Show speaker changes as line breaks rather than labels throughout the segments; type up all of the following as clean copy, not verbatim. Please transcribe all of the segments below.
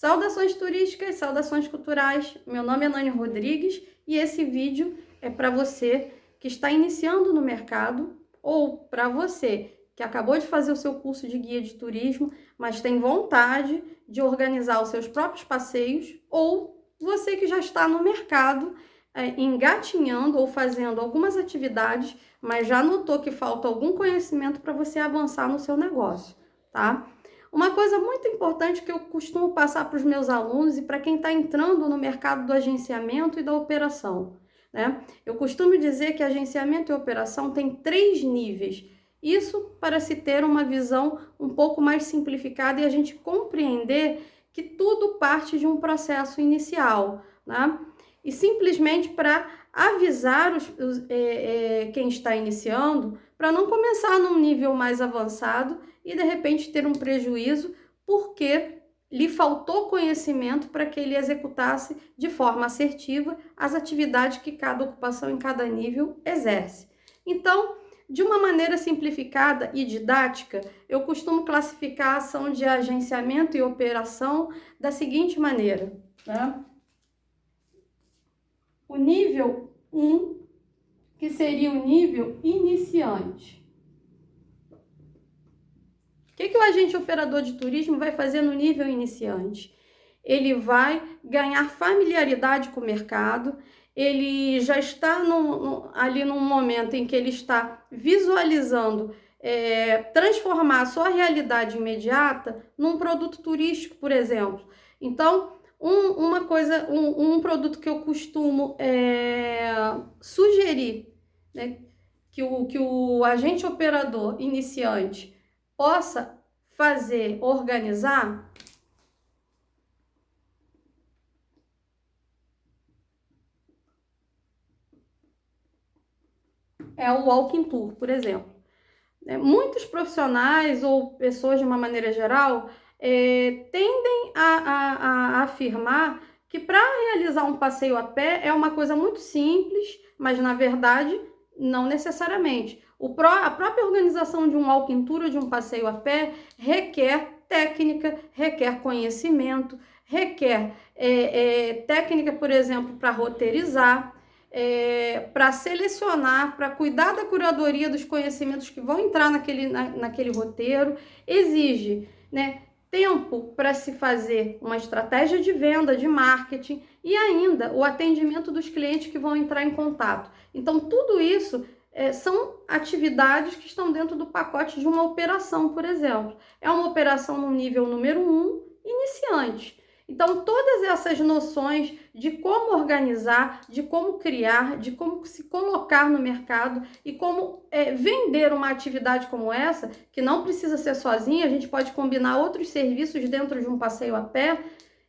Saudações turísticas, saudações culturais. Meu nome é Nani Rodrigues e esse vídeo é para você que está iniciando no mercado ou para você que acabou de fazer o seu curso de guia de turismo, mas tem vontade de organizar os seus próprios passeios, ou você que já está no mercado engatinhando ou fazendo algumas atividades, mas já notou que falta algum conhecimento para você avançar no seu negócio, tá? Uma coisa muito importante que eu costumo passar para os meus alunos e para quem está entrando no mercado do agenciamento e da operação, né? Eu costumo dizer que agenciamento e operação tem 3 níveis. Isso para se ter uma visão um pouco mais simplificada e a gente compreender que tudo parte de um processo inicial, né? E simplesmente para avisar quem está iniciando, para não começar num nível mais avançado e de repente ter um prejuízo porque lhe faltou conhecimento para que ele executasse de forma assertiva as atividades que cada ocupação em cada nível exerce. Então, de uma maneira simplificada e didática, eu costumo classificar a ação de agenciamento e operação da seguinte maneira, né? O nível 1, que seria o nível iniciante. O que o agente operador de turismo vai fazer no nível iniciante? Ele vai ganhar familiaridade com o mercado, ele já está ali num momento em que ele está visualizando transformar a sua realidade imediata num produto turístico, por exemplo. Então, um produto que eu costumo sugerir, né, que o agente operador iniciante possa fazer, organizar, é o Walking Tour, por exemplo. Muitos profissionais ou pessoas de uma maneira geral tendem a afirmar que para realizar um passeio a pé é uma coisa muito simples, mas na verdade não necessariamente. A própria organização de um walking tour ou de um passeio a pé requer técnica, requer conhecimento, requer técnica, por exemplo, para roteirizar, para selecionar, para cuidar da curadoria dos conhecimentos que vão entrar naquele roteiro, exige, né, tempo para se fazer uma estratégia de venda, de marketing e ainda o atendimento dos clientes que vão entrar em contato. Então, tudo isso são atividades que estão dentro do pacote de uma operação, por exemplo. É uma operação no nível número 1, iniciante. Então, todas essas noções de como organizar, de como criar, de como se colocar no mercado e como vender uma atividade como essa, que não precisa ser sozinha, a gente pode combinar outros serviços dentro de um passeio a pé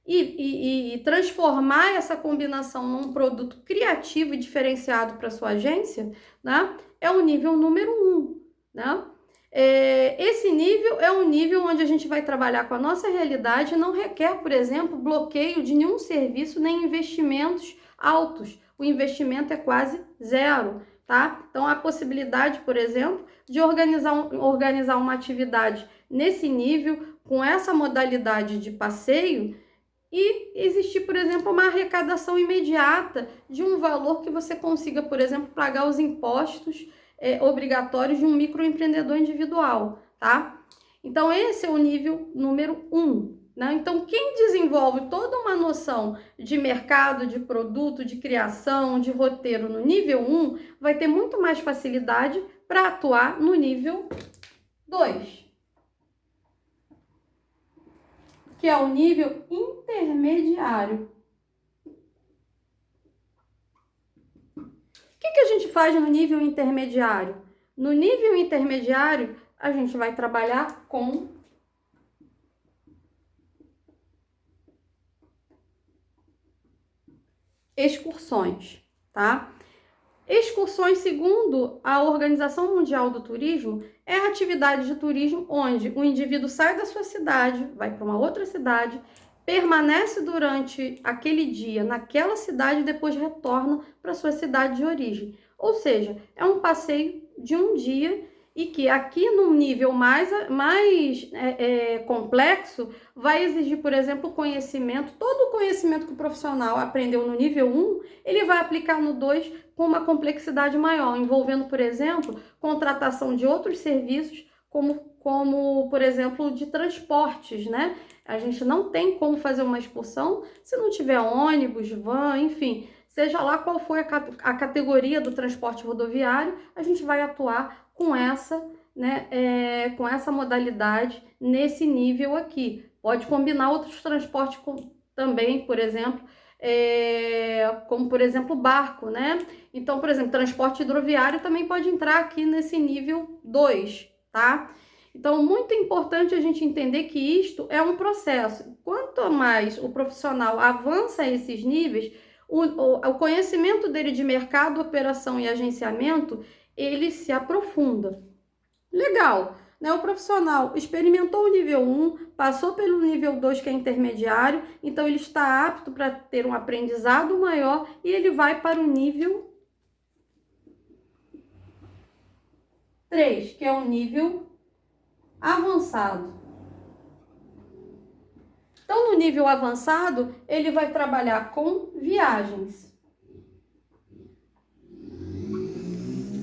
e transformar essa combinação num produto criativo e diferenciado para sua agência, né? É o nível número 1, né? Esse nível é um nível onde a gente vai trabalhar com a nossa realidade, não requer, por exemplo, bloqueio de nenhum serviço nem investimentos altos. O investimento é quase zero, tá? Então, a possibilidade, por exemplo, de organizar uma atividade nesse nível, com essa modalidade de passeio, e existir, por exemplo, uma arrecadação imediata de um valor que você consiga, por exemplo, pagar os impostos obrigatórios de um microempreendedor individual, tá? Então, esse é o nível número 1, né? Então, quem desenvolve toda uma noção de mercado, de produto, de criação, de roteiro no nível 1, vai ter muito mais facilidade para atuar no nível 2, que é o nível intermediário. O que a gente faz no nível intermediário? No nível intermediário, a gente vai trabalhar com excursões, tá? Excursões, segundo a Organização Mundial do Turismo, é a atividade de turismo onde o indivíduo sai da sua cidade, vai para uma outra cidade, permanece durante aquele dia naquela cidade e depois retorna para sua cidade de origem. Ou seja, é um passeio de um dia e que aqui no nível mais complexo vai exigir, por exemplo, conhecimento, todo o conhecimento que o profissional aprendeu no nível 1, ele vai aplicar no 2 com uma complexidade maior, envolvendo, por exemplo, contratação de outros serviços, como por exemplo, de transportes, né? A gente não tem como fazer uma excursão se não tiver ônibus, van, enfim, seja lá qual for a categoria do transporte rodoviário, a gente vai atuar com essa, né, com essa modalidade nesse nível aqui. Pode combinar outros transportes também, por exemplo, como por exemplo barco, né? Então, por exemplo, transporte hidroviário também pode entrar aqui nesse nível 2, tá? Então, muito importante a gente entender que isto é um processo. Quanto mais o profissional avança esses níveis, o conhecimento dele de mercado, operação e agenciamento, ele se aprofunda. Legal, né? O profissional experimentou o nível 1, passou pelo nível 2, que é intermediário, então ele está apto para ter um aprendizado maior e ele vai para o nível 3, que é o nível avançado. Então, no nível avançado, ele vai trabalhar com viagens.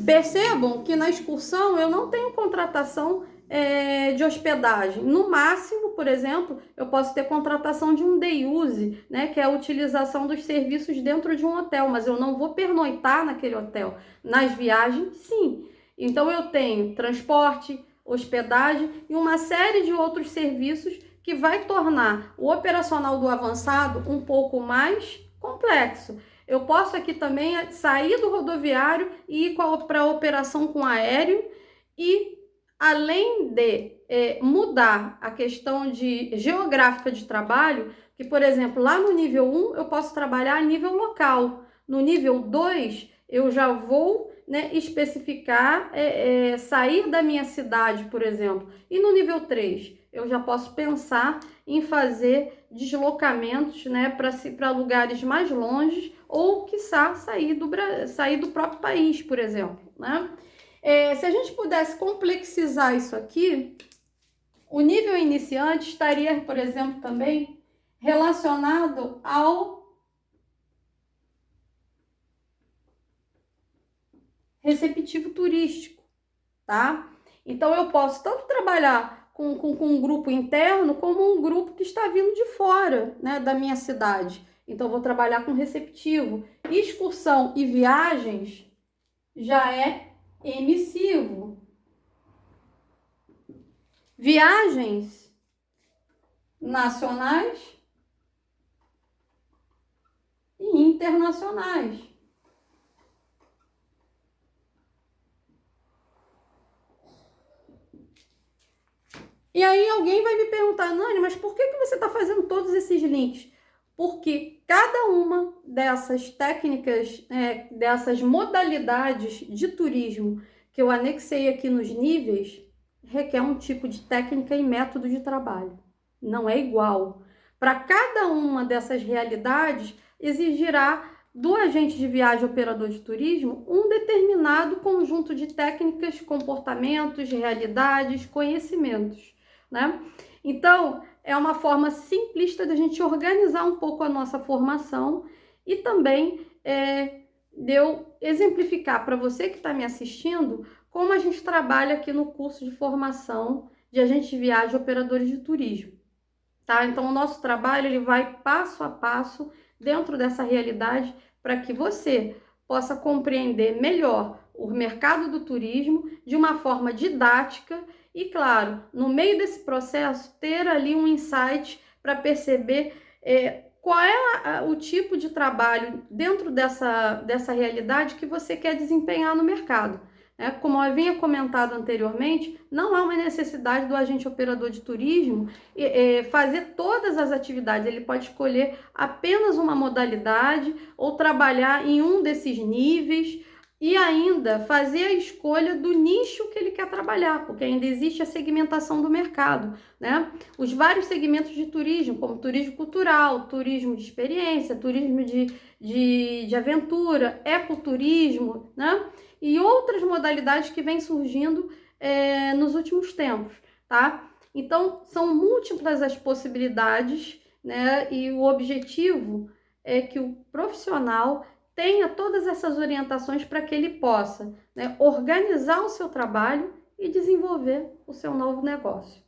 Percebam que na excursão eu não tenho contratação de hospedagem. No máximo, por exemplo, eu posso ter contratação de um day use, né, que é a utilização dos serviços dentro de um hotel, mas eu não vou pernoitar naquele hotel. Nas viagens, sim. Então, eu tenho transporte, hospedagem e uma série de outros serviços que vai tornar o operacional do avançado um pouco mais complexo. Eu posso aqui também sair do rodoviário e ir para a operação com aéreo e, além de mudar a questão geográfica de trabalho, que, por exemplo, lá no nível 1 eu posso trabalhar a nível local. No nível 2 eu já vou, né, especificar, sair da minha cidade, por exemplo. E no nível 3 eu já posso pensar em fazer deslocamentos, né, para lugares mais longe ou, quiçá, sair do próprio país, por exemplo, né? Se a gente pudesse complexizar isso aqui, o nível iniciante estaria, por exemplo, também relacionado ao receptivo turístico, tá? Então, eu posso tanto trabalhar com um grupo interno, como um grupo que está vindo de fora, né, da minha cidade. Então, eu vou trabalhar com receptivo. Excursão e viagens já é emissivo. Viagens nacionais e internacionais. E aí alguém vai me perguntar, Nani, mas por que você está fazendo todos esses links? Porque cada uma dessas técnicas, dessas modalidades de turismo que eu anexei aqui nos níveis, requer um tipo de técnica e método de trabalho. Não é igual. Para cada uma dessas realidades, exigirá do agente de viagem operador de turismo um determinado conjunto de técnicas, comportamentos, realidades, conhecimentos, né? Então, é uma forma simplista da gente organizar um pouco a nossa formação e também de eu exemplificar para você que está me assistindo como a gente trabalha aqui no curso de formação de agente de viagem operadores de turismo, tá? Então, o nosso trabalho ele vai passo a passo dentro dessa realidade para que você possa compreender melhor o mercado do turismo de uma forma didática e, claro, no meio desse processo, ter ali um insight para perceber qual é o tipo de trabalho dentro dessa realidade que você quer desempenhar no mercado. Como eu havia comentado anteriormente, não há uma necessidade do agente operador de turismo fazer todas as atividades. Ele pode escolher apenas uma modalidade ou trabalhar em um desses níveis e ainda fazer a escolha do nicho que ele quer trabalhar, porque ainda existe a segmentação do mercado, né? Os vários segmentos de turismo, como turismo cultural, turismo de experiência, turismo de aventura, ecoturismo, né? E outras modalidades que vêm surgindo nos últimos tempos, tá? Então, são múltiplas as possibilidades, né? E o objetivo é que o profissional tenha todas essas orientações para que ele possa, né, organizar o seu trabalho e desenvolver o seu novo negócio.